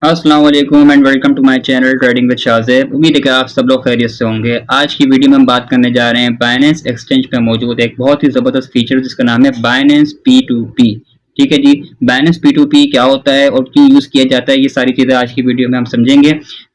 अस्सलाम वालेकुम and welcome to my channel trading with Shahzeb. उम्मीद है कि आप सब लोग खैरियत से होंगे। आज की वीडियो में हम बात करने जा रहे हैं बाइनेंस एक्सचेंज पे मौजूद एक बहुत ही ज़बरदस्त फीचर जिसका नाम है बाइनेंस P2P। ठीक है जी, बाइनेंस P2P क्या होता है और क्यों यूज़ किया जाता है, ये सारी चीज़ें आज की वीडियो में हम समझेंगे।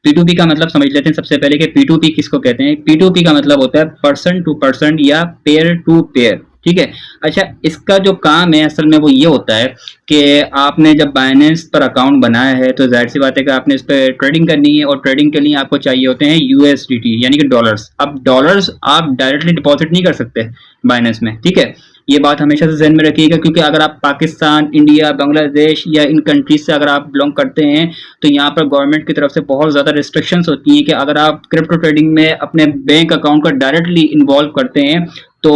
P2P का मतलब समझ लेते हैं सबसे पहले कि P2P किसको कहते हैं। P2P का मतलब होता है पर्सन टू पर्सन या पेयर टू पेयर। ठीक है। अच्छा, इसका जो काम है असल में वो ये होता है कि आपने जब बाइनेंस पर अकाउंट बनाया है तो जाहिर सी बात है कि आपने इस पर ट्रेडिंग करनी है और ट्रेडिंग के लिए आपको चाहिए होते हैं यूएसडीटी यानी कि डॉलर्स। अब डॉलर्स आप डायरेक्टली डिपॉजिट नहीं कर सकते बाइनेंस में। ठीक है, ये बात हमेशा से जहन में रखिएगा क्योंकि अगर आप पाकिस्तान, इंडिया, बांग्लादेश या इन कंट्रीज से अगर आप बिलोंग करते हैं तो यहाँ पर गवर्नमेंट की तरफ से बहुत ज़्यादा रिस्ट्रिक्शंस होती हैं कि अगर आप क्रिप्टो ट्रेडिंग में अपने बैंक अकाउंट को डायरेक्टली इन्वॉल्व करते हैं तो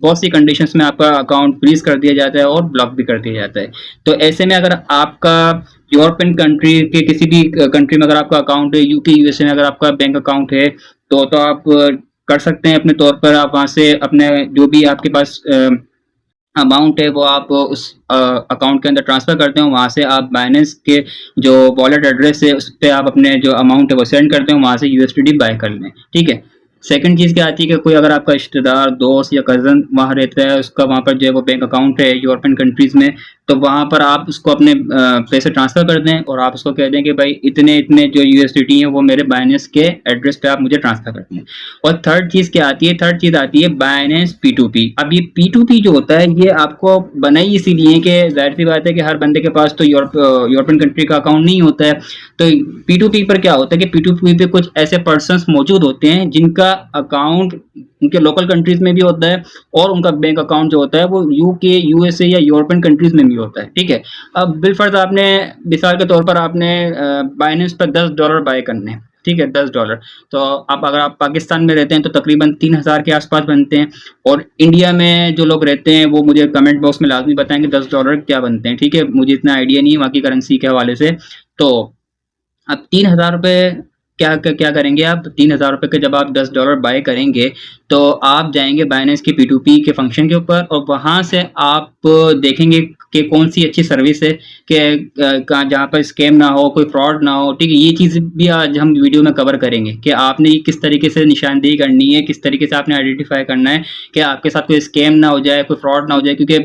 बहुत सी कंडीशंस में आपका अकाउंट फ्रीज कर दिया जाता है और ब्लॉक भी कर दिया जाता है। तो ऐसे में अगर आपका यूरोपियन कंट्री के किसी भी कंट्री में अगर आपका अकाउंट है, यूके यूएसए में अगर आपका बैंक अकाउंट है तो आप कर सकते हैं अपने तौर पर। आप वहाँ से अपने जो भी आपके पास अमाउंट है वो आप उस अकाउंट के अंदर ट्रांसफ़र करते हो। वहाँ से आप बाइनेंस के जो वॉलेट एड्रेस है उस पर आप अपने जो अमाउंट है वो सेंड करते हो, वहाँ से यूएसडीटी बाय कर लें। ठीक है। सेकंड चीज़ क्या आती है कि कोई अगर आपका रिश्तेदार, दोस्त या कज़न वहाँ रहता है, उसका वहाँ पर जो है वो बैंक अकाउंट है यूरोपियन कंट्रीज़ में, तो वहाँ पर आप उसको अपने पैसे ट्रांसफ़र कर दें और आप उसको कह दें कि भाई इतने इतने जो यूएसडीटी हैं वो मेरे बाइनेंस के एड्रेस पे आप मुझे ट्रांसफ़र कर दें। और थर्ड चीज़ क्या आती है, थर्ड चीज़ आती है बाइनेंस P2P। अब ये P2P जो होता है ये आपको बनाई इसीलिए कि जाहिर सी बात है कि हर बंदे के पास तो यूरोपियन कंट्री का अकाउंट नहीं होता है। तो P2P पर क्या होता है कि P2P पे कुछ ऐसे पर्सन्स मौजूद होते हैं जिनका अकाउंट उनके लोकल कंट्रीज में भी होता है और उनका बैंक अकाउंट जो होता है वो यूके, यूएसए या यूरोपियन कंट्रीज में भी होता है। ठीक है। अब बिलफर्ज आपने मिसाल के तौर पर आपने बाइनेंस पर $10 बाय करने हैं। ठीक है, $10। तो आप अगर आप पाकिस्तान में रहते हैं तो तकरीबन 3000 के आसपास बनते हैं और इंडिया में जो लोग रहते हैं वो मुझे कमेंट बॉक्स में लाजमी बताएंगे $10 क्या बनते हैं। ठीक है, मुझे इतना आइडिया नहीं है वहाँ की करेंसी के हवाले से। तो अब 3000 रुपये क्या करेंगे आप 3000 रुपये के जब आप $10 बाय करेंगे तो आप जाएंगे बाइनेंस के P2P के फंक्शन के ऊपर और वहाँ से आप देखेंगे कि कौन सी अच्छी सर्विस है कि जहाँ पर स्कैम ना हो, कोई फ्रॉड ना हो। ठीक है, ये चीज़ भी आज हम वीडियो में कवर करेंगे कि आपने किस तरीके से निशानदेही करनी है, किस तरीके से आपने आइडेंटिफाई करना है कि आपके साथ कोई स्कैम ना हो जाए, कोई फ्रॉड ना हो जाए। क्योंकि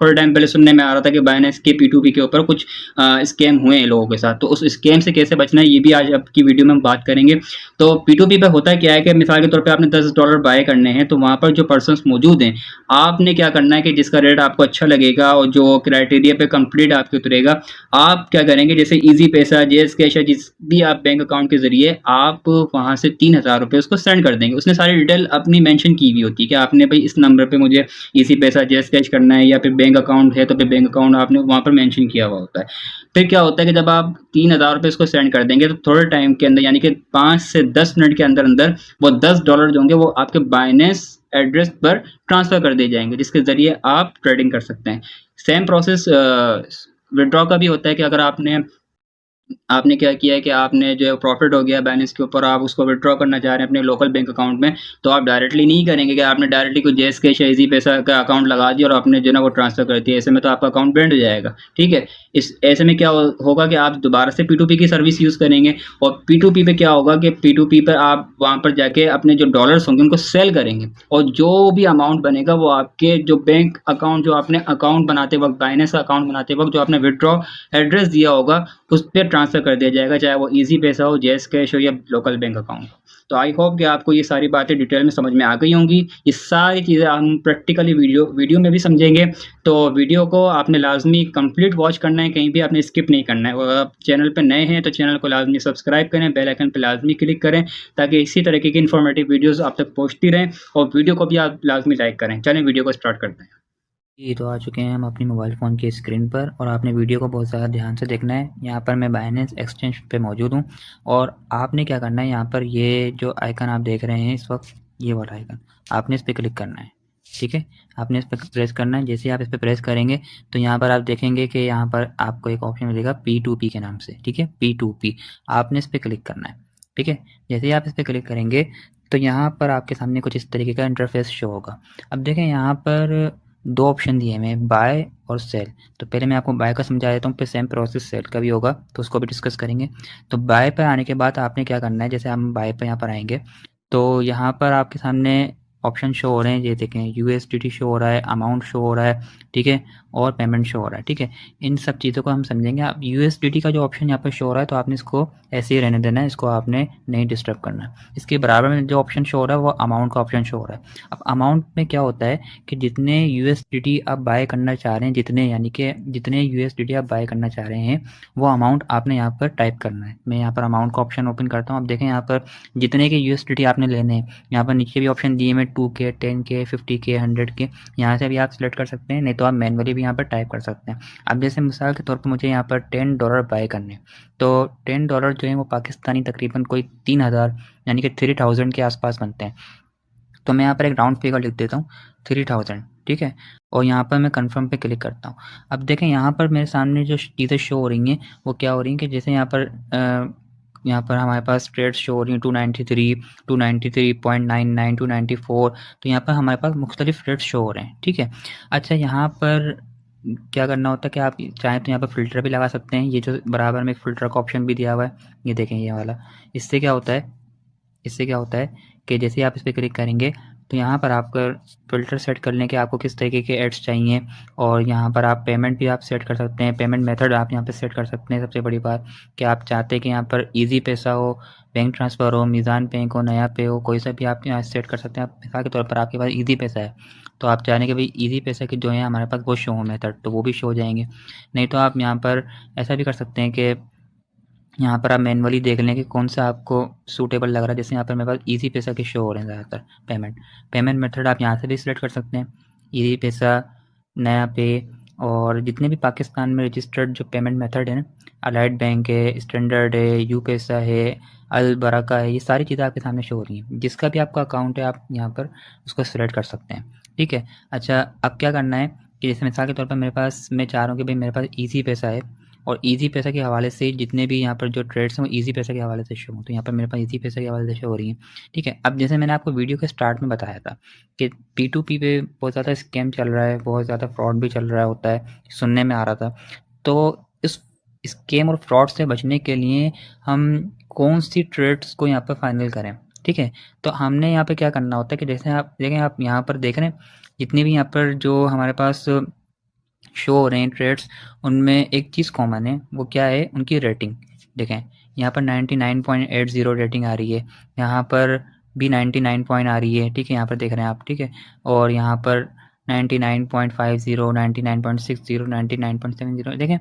थोड़े टाइम पहले सुनने में आ रहा था कि बाइनेंस के P2P के ऊपर कुछ स्कैम हुए हैं लोगों के साथ, तो उस स्कैम से कैसे बचना है ये भी आज आपकी वीडियो में हम बात करेंगे। तो P2P पे होता क्या है कि मिसाल के तौर पे आपने $10 बाय करने हैं तो वहाँ पर जो पर्सन्स मौजूद हैं आपने क्या करना है कि जिसका रेट आपको अच्छा लगेगा और जो क्राइटेरिया पे कंप्लीट आपके उतरेगा, आप क्या करेंगे जैसे ईजी पैसा, जेएस कैश या जिस भी आप बैंक अकाउंट के ज़रिए आप वहाँ से $3000 उसको सेंड कर देंगे। उसने सारी डिटेल अपनी मेंशन की हुई होती है कि आपने भाई इस नंबर पे मुझे ईजी पैसा, जेएस कैश करना है या फिर बैंक अकाउंट है तो फिर बैंक अकाउंट आपने वहाँ पर मेंशन किया हुआ होता है। फिर क्या होता है कि जब आप $3000 इसको सेंड कर देंगे तो थोड़े टाइम के अंदर यानी कि 5 से 10 मिनट के अंदर अंदर वो $10 जो होंगे वो आपके बाइनेंस एड्रेस पर ट्रांसफ़र कर दिए जाएंगे जिसके ज़रिए आप ट्रेडिंग कर सकते हैं। सेम प्रोसेस विड्रॉ का भी होता है कि अगर आपने क्या किया है कि आपने जो है प्रॉफिट हो गया बाइनेंस के ऊपर, आप उसको विथड्रॉ करना चाह रहे हैं अपने लोकल बैंक अकाउंट में, तो आप डायरेक्टली नहीं करेंगे कि आपने डायरेक्टली कोई जेएस कैश या इजी पैसा का अकाउंट लगा दिया और आपने जो है ना वो ट्रांसफ़र कर दिया। ऐसे में तो आपका अकाउंट बैंड हो जाएगा। ठीक है, इस ऐसे में क्या होगा कि आप दोबारा से P2P की सर्विस यूज़ करेंगे और P2P पे क्या होगा कि P2P पर आप वहाँ पर जाके अपने जो डॉलर्स होंगे उनको सेल करेंगे और जो भी अमाउंट बनेगा वो आपके जो बैंक अकाउंट जो आपने अकाउंट बनाते वक्त, बाइनेंस अकाउंट बनाते वक्त जो आपने विथड्रॉ एड्रेस दिया होगा उस पर ट्रांसफ़र कर दिया जाएगा, चाहे वो ईजी पैसा हो, जेएस कैश हो या लोकल बैंक अकाउंट हो। तो आई होप कि आपको ये सारी बातें डिटेल में समझ में आ गई होंगी। ये सारी चीज़ें हम प्रैक्टिकली वीडियो में भी समझेंगे। तो वीडियो को आपने लाजमी कंप्लीट वॉच करना है, कहीं भी आपने स्किप नहीं करना है। और आप चैनल पर नए हैं तो चैनल को लाजमी सब्सक्राइब करें, बेल आइकन पर लाजमी क्लिक करें ताकि इसी तरीके की इन्फॉर्मेटिव वीडियोज़ आप तक पहुँचती रहें और वीडियो को भी आप लाजमी लाइक करें। चलें वीडियो को स्टार्ट करते हैं। जी, तो आ चुके हैं हम अपनी मोबाइल फ़ोन की स्क्रीन पर और आपने वीडियो को बहुत ज़्यादा ध्यान से देखना है। यहाँ पर मैं बाइनेंस एक्सचेंज पे मौजूद हूँ और आपने क्या करना है, यहाँ पर ये जो आइकन आप देख रहे हैं इस वक्त, ये वाला आइकन आपने इस पर क्लिक करना है। ठीक है, आपने इस पर प्रेस करना है। जैसे ही आप इस पर प्रेस करेंगे तो यहाँ पर आप देखेंगे कि यहाँ पर आपको एक ऑप्शन मिलेगा P2P के नाम से। ठीक है, P2P आपने इस पर क्लिक करना है। ठीक है, जैसे ही आप इस पर क्लिक करेंगे तो यहाँ पर आपके सामने कुछ इस तरीके का इंटरफेस शो होगा। अब देखें यहाँ पर दो ऑप्शन दिए हैं, बाय और सेल। तो पहले मैं आपको बाय का समझा देता हूँ, फिर सेम प्रोसेस सेल का भी होगा, तो उसको भी डिस्कस करेंगे। तो बाय पर आने के बाद आपने क्या करना है, जैसे हम बाय पर यहाँ पर आएंगे तो यहाँ पर आपके सामने ऑप्शन शो हो रहे हैं, ये देखें यूएसडीटी शो हो रहा है, अमाउंट शो हो रहा है, ठीक है, और पेमेंट शो हो रहा है, ठीक है। इन सब चीज़ों को हम समझेंगे। आप यूएसडीटी का जो ऑप्शन यहाँ पर शो हो रहा है तो आपने इसको ऐसे ही रहने देना है, इसको आपने नहीं डिस्टर्ब करना है। इसके बराबर में जो ऑप्शन शो हो रहा है वो अमाउंट का ऑप्शन शो हो रहा है। अब अमाउंट में क्या होता है कि जितने यूएसडीटी आप बाय करना चाह रहे हैं, जितने यानी कि जितने यूएसडीटी आप बाय करना चाह रहे हैं वो अमाउंट आपने यहाँ पर टाइप करना है। मैं यहाँ पर अमाउंट का ऑप्शन ओपन करता हूँ। आप देखें यहाँ पर जितने के यूएसडीटी आपने लेने हैं, यहाँ पर नीचे भी ऑप्शन दिए हैं 2K, 10K, 50K, 100K। यहाँ से भी आप सिलेक्ट कर सकते हैं, नहीं तो आप मैनुअली भी यहाँ पर टाइप कर सकते हैं। अब जैसे मिसाल के तौर पर मुझे यहाँ पर $10 बाय करने, तो $10 जो है वो पाकिस्तानी तकरीबन कोई 3000 यानी कि 3000 के आसपास बनते हैं। तो मैं यहाँ पर एक राउंड फिगर लिख देता हूँ 3000, ठीक है, और यहाँ पर मैं कंफर्म पे क्लिक करता हूँ। अब देखें यहाँ पर मेरे सामने जो चीज़ें शो हो रही हैं वो क्या हो रही हैं कि जैसे यहाँ पर हमारे पास ट्रेड्स शो हो रही हैं 293, 293.99, 294। तो यहाँ पर हमारे पास मुख्तलिफ ट्रेड्स शो हो रहे हैं, ठीक है। अच्छा, यहाँ पर क्या करना होता है कि आप चाहें तो यहाँ पर फ़िल्टर भी लगा सकते हैं। ये जो बराबर में एक फ़िल्टर का ऑप्शन भी दिया हुआ है, ये देखें ये वाला। इससे क्या होता है कि जैसे आप इस पर क्लिक करेंगे तो यहाँ पर आपका फ़िल्टर सेट कर लें कि आपको किस तरीके के एड्स चाहिए, और यहाँ पर आप पेमेंट भी आप सेट कर सकते हैं। पेमेंट मेथड आप यहाँ पे सेट कर सकते हैं। सबसे बड़ी बात कि आप चाहते हैं कि यहाँ पर इजी पैसा हो, बैंक ट्रांसफ़र हो, मीज़ान बैंक हो, नया पे हो, कोई सा भी आप यहाँ सेट कर सकते हैं। आप मिसाल के तौर पर आपके पास इजी पैसा है तो आप चाह रहे हैं कि भाई इजी पैसा के जो है हमारे पास वो शो हो मेथड, तो वो भी शो हो जाएंगे। नहीं तो आप यहाँ पर ऐसा भी कर सकते हैं कि यहाँ पर आप मैनुअली देख लें कि कौन सा आपको सूटेबल लग रहा है। जैसे यहाँ पर मेरे पास इजी पैसा के शो हो रहे हैं ज़्यादातर पेमेंट मेथड आप यहाँ से भी सिलेक्ट कर सकते हैं, इजी पैसा, नया पे, और जितने भी पाकिस्तान में रजिस्टर्ड जो पेमेंट मेथड है ना, अलाइड बैंक है, स्टैंडर्ड है, यू पैसा है, अल बरका है, ये सारी चीज़ें आपके सामने शो हो रही हैं। जिसका भी आपका अकाउंट है आप यहाँ पर उसको सिलेक्ट कर सकते हैं, ठीक है। अच्छा, अब क्या करना है कि जैसे मिसाल के तौर पर मेरे पास, मैं चाह रहा हूँ कि भाई मेरे पास ईजी पैसा है और ईजी पैसा के हवाले से जितने भी यहाँ पर जो ट्रेड्स हैं वो ईजी पैसा के हवाले से शो हों, तो यहाँ पर मेरे पास ईजी पैसा के हवाले से शो हो रही हैं, ठीक है। अब जैसे मैंने आपको वीडियो के स्टार्ट में बताया था कि P2P पे बहुत ज़्यादा स्कैम चल रहा है, बहुत ज़्यादा फ्रॉड भी चल रहा होता है, सुनने में आ रहा था। तो इस स्कैम और फ्रॉड से बचने के लिए हम कौन सी ट्रेड्स को यहाँ पर फाइनल करें, ठीक है। तो हमने यहाँ पे क्या करना होता है कि जैसे आप देखें, आप यहाँ पर देख रहे हैं जितनी भी यहाँ पर जो हमारे पास शो हो रहे हैं ट्रेड्स, उनमें एक चीज़ कॉमन है, वो क्या है, उनकी रेटिंग। देखें यहाँ पर 99.80 रेटिंग आ रही है, यहाँ पर भी 99 पॉइंट आ रही है, ठीक है, यहाँ पर देख रहे हैं आप, ठीक है। और यहाँ पर 99.50, 99.60, 99.70। देखें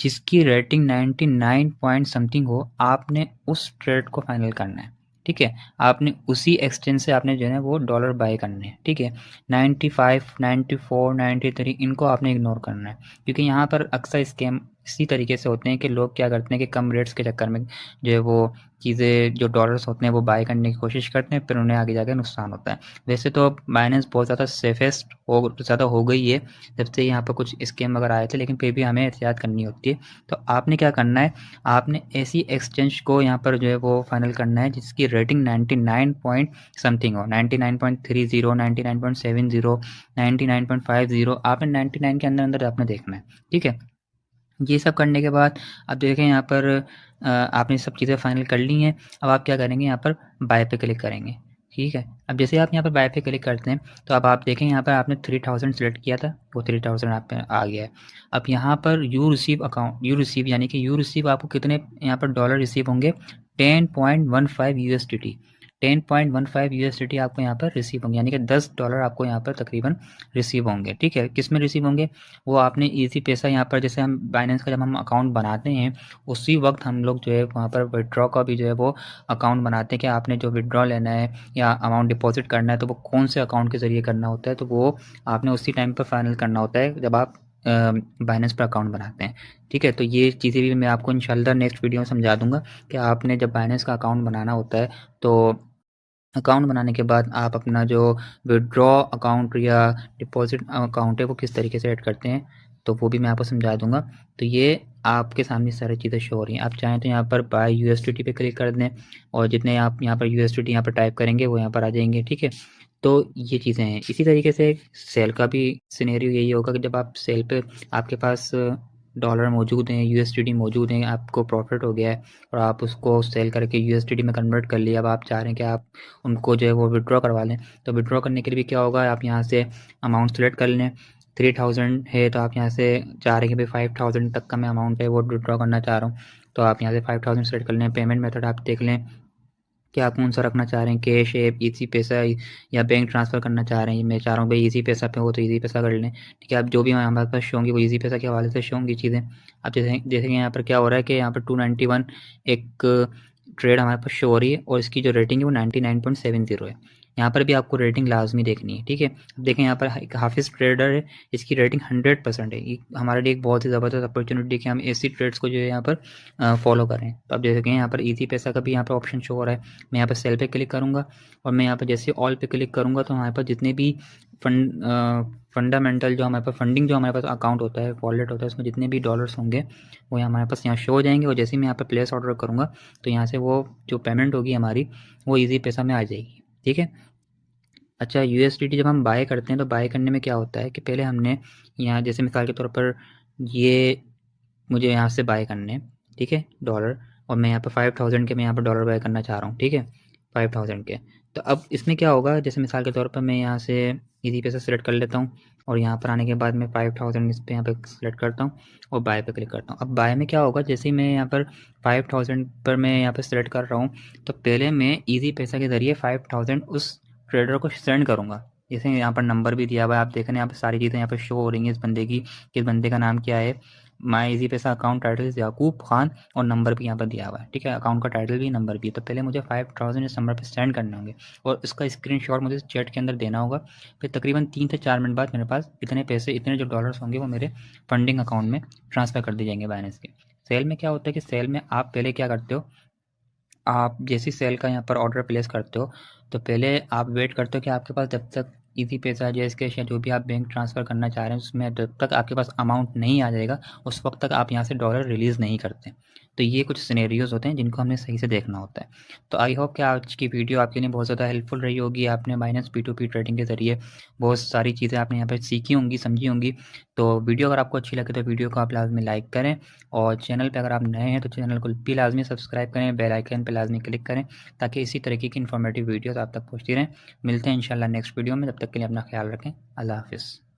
जिसकी रेटिंग 99 पॉइंट समथिंग हो, आपने उस ट्रेड को फाइनल करना है, ठीक है। आपने उसी एक्सचेंज से आपने जो है वो डॉलर बाय करने हैं, ठीक है। 95, 94, 93 इनको आपने इग्नोर करना है, क्योंकि यहाँ पर अक्सर स्कैम इसी तरीके से होते हैं कि लोग क्या करते हैं कि कम रेट्स के चक्कर में जो है वो चीज़ें, जो डॉलर्स होते हैं वो बाय करने की कोशिश करते हैं, फिर उन्हें आगे जाकर नुकसान होता है। वैसे तो बाइनेंस बहुत ज़्यादा सेफेस्ट हो गई है जब से यहाँ पर कुछ स्कैम वगैरह आए थे, लेकिन फिर भी हमें एहतियात करनी होती है। तो आपने क्या करना है, आपने ऐसी एक्सचेंज को यहाँ पर जो है वो फाइनल करना है जिसकी रेटिंग 99 पॉइंट समथिंग हो, 99.30, 99.70, 99.50, आपने 99 के अंदर आपने देखना है, ठीक है। ये सब करने के बाद अब देखें यहाँ पर आपने सब चीज़ें फाइनल कर ली हैं। अब आप क्या करेंगे, यहाँ पर बाय पे क्लिक करेंगे, ठीक है। अब जैसे आप यहाँ पर बाय पे क्लिक करते हैं तो अब आप देखें यहाँ पर आपने 3000 सेलेक्ट किया था, वो 3000 आप पे आ गया है। अब यहाँ पर यू रिसीव यानी कि यू रिसीव आपको कितने यहाँ पर डॉलर रिसीव होंगे, 10.15 USDT, 10.15 USDT आपको यहाँ पर रिसीव होंगे, यानी कि $10 आपको यहाँ पर तकरीबन रिसीव होंगे, ठीक है। किस में रिसीव होंगे, वो आपने इजी पैसा यहाँ पर, जैसे हम बाइनेंस का जब हम अकाउंट बनाते हैं उसी वक्त हम लोग जो है वहाँ पर विड्रॉ का भी जो है वो अकाउंट बनाते हैं कि आपने जो विड्रॉ लेना है या अमाउंट डिपॉजिट करना है तो वो कौन से अकाउंट के ज़रिए करना होता है, तो वो आपने उसी टाइम पर फाइनल करना होता है जब आप बाइनेंस पर अकाउंट बनाते हैं, ठीक है। तो ये चीज़ें भी मैं आपको इंशाल्लाह नेक्स्ट वीडियो में समझा दूंगा कि आपने जब बाइनेंस का अकाउंट बनाना होता है तो अकाउंट बनाने के बाद आप अपना जो विड्रॉ अकाउंट या डिपॉजिट अकाउंट है वो किस तरीके से ऐड करते हैं, तो वो भी मैं आपको समझा दूंगा। तो ये आपके सामने सारी चीज़ें शो हो रही हैं। आप चाहें तो यहाँ पर बाय USDT पे क्लिक कर दें और जितने आप यहाँ पर USDT यहाँ पर टाइप करेंगे वो यहाँ पर आ जाएंगे, ठीक है। तो ये चीज़ें हैं। इसी तरीके से सेल का भी सिनेरियो यही होगा कि जब आप सेल पे आपके पास डॉलर मौजूद हैं, यूएसडीटी मौजूद हैं, आपको प्रॉफिट हो गया है और आप उसको सेल करके यूएसडीटी में कन्वर्ट कर लिया। अब आप चाह रहे हैं कि आप उनको जो है वो विड्रॉ करवा लें। तो विड्रॉ करने के लिए भी क्या होगा, आप यहाँ से अमाउंट सेलेक्ट कर लें। 3000 है तो आप यहाँ से चाह रहे हैं कि भाई 5000 तक का मैं अमाउंट है वो विड्रॉ करना चाह रहा हूँ, तो आप यहाँ से 5000 सेलेक्ट कर लें। पेमेंट मेथड आप देख लें कि आप कौन सा रखना चाह रहे हैं, कैश है, इजी पैसा या बैंक ट्रांसफ़र करना चाह रहे हैं। मैं चाह रहा हूँ भाई इजी पैसा पे हो तो इजी पैसा कर लें, ठीक है। आप जो भी हमारे पास शो होंगी वो इजी पैसा के हवाले से शो होंगी चीज़ें। अब जैसे जैसे कि यहाँ पर क्या हो रहा है कि यहाँ पर 291 एक ट्रेड हमारे पास शो हो रही है और इसकी जो रेटिंग है वो 99.70 है। यहाँ पर भी आपको रेटिंग लाजमी देखनी है, ठीक है। अब देखें यहाँ पर एक हाफिज़ ट्रेडर है, इसकी रेटिंग 100% है। ये हमारे लिए एक बहुत ही ज़बरदस्त अपॉर्चुनिटी कि हम ऐसी ट्रेड्स को जो है यहाँ पर फॉलो करें। तो अब जैसे कि यहाँ पर इजी पैसा का भी यहाँ पर ऑप्शन शो हो रहा है। मैं यहाँ पर सेल पे क्लिक करूँगा और मैं यहाँ पर जैसे ऑल पे क्लिक करूँगा तो हमारे पास जितने भी फंडामेंटल जो हमारे पास फंडिंग जो हमारे पास अकाउंट होता है, वॉलेट होता है, उसमें जितने भी डॉलर्स होंगे वो हमारे पास यहाँ शो हो जाएंगे। और जैसे ही मैं यहाँ पर प्लेस ऑर्डर करूँगा तो यहाँ से वो जो पेमेंट होगी हमारी वो ईजी पैसा में आ जाएगी, ठीक है। अच्छा, यूएसडीटी जब हम बाय करते हैं तो बाय करने में क्या होता है कि पहले हमने यहाँ जैसे मिसाल के तौर पर ये मुझे यहाँ से बाय करने, ठीक है, डॉलर, और मैं यहाँ पर 5000 के मैं यहाँ पर डॉलर बाय करना चाह रहा हूँ, ठीक है, 5000 के। तो अब इसमें क्या होगा, जैसे मिसाल के तौर पर मैं यहाँ से इजी पैसा सेलेक्ट कर लेता हूँ और यहाँ पर आने के बाद मैं 5000 इस पर यहाँ पर सेलेक्ट करता हूँ और बाय पे क्लिक करता हूँ। अब बाय में क्या होगा, जैसे ही मैं यहाँ पर 5000 पर मैं यहाँ पर सेलेक्ट कर रहा हूँ तो पहले मैं ईजी पैसा के ज़रिए 5000 उस ट्रेडर को सेंड करूँगा। जैसे यहाँ पर नंबर भी दिया हुआ है, आप देख रहे हैं यहाँ पर सारी चीज़ें यहाँ पर शो हो रही हैं इस बंदे की, कि इस बंदे का नाम क्या है। माई इजी पैसा अकाउंट टाइटल याकूब खान और नंबर भी यहाँ पर दिया हुआ है, ठीक है, अकाउंट का टाइटल भी नंबर भी। तो पहले मुझे 5000 इस नंबर पर सेंड करने होंगे और इसका स्क्रीनशॉट मुझे चैट के अंदर देना होगा। फिर तकरीबन 3 से 4 मिनट बाद मेरे पास इतने पैसे, इतने जो डॉलर्स होंगे वो मेरे फंडिंग अकाउंट में ट्रांसफ़र कर दिए जाएंगे बाइनेंस के। सेल में क्या होता है कि सेल में आप पहले क्या करते हो, आप जैसे सेल का यहाँ पर ऑर्डर प्लेस करते हो तो पहले आप वेट करते हो कि आपके पास जब तक इजी पैसा, जैस कैश या जो भी आप बैंक ट्रांसफ़र करना चाह रहे हैं उसमें जब तक आपके पास अमाउंट नहीं आ जाएगा उस वक्त तक आप यहाँ से डॉलर रिलीज़ नहीं करते। तो ये कुछ सिनेरियोज़ होते हैं जिनको हमने सही से देखना होता है। तो आई होप कि आज की वीडियो आपके लिए बहुत ज़्यादा हेल्पफुल रही होगी। आपने बाइनेंस P2P ट्रेडिंग के ज़रिए बहुत सारी चीज़ें आपने यहाँ पर सीखी होंगी, समझी होंगी। तो वीडियो अगर आपको अच्छी लगे तो वीडियो को आप लाजमी लाइक करें और चैनल पे अगर आप नए हैं तो चैनल को भी लाजमी सब्सक्राइब करें, बेल आइकन पे लाजमी क्लिक करें ताकि इसी तरीके की इन्फॉर्मेटिव वीडियोस आप तक पहुंचती रहें। मिलते हैं इंशाल्लाह नेक्स्ट वीडियो में, तब तक के लिए अपना ख्याल रखें। अल्लाह हाफ़िज़।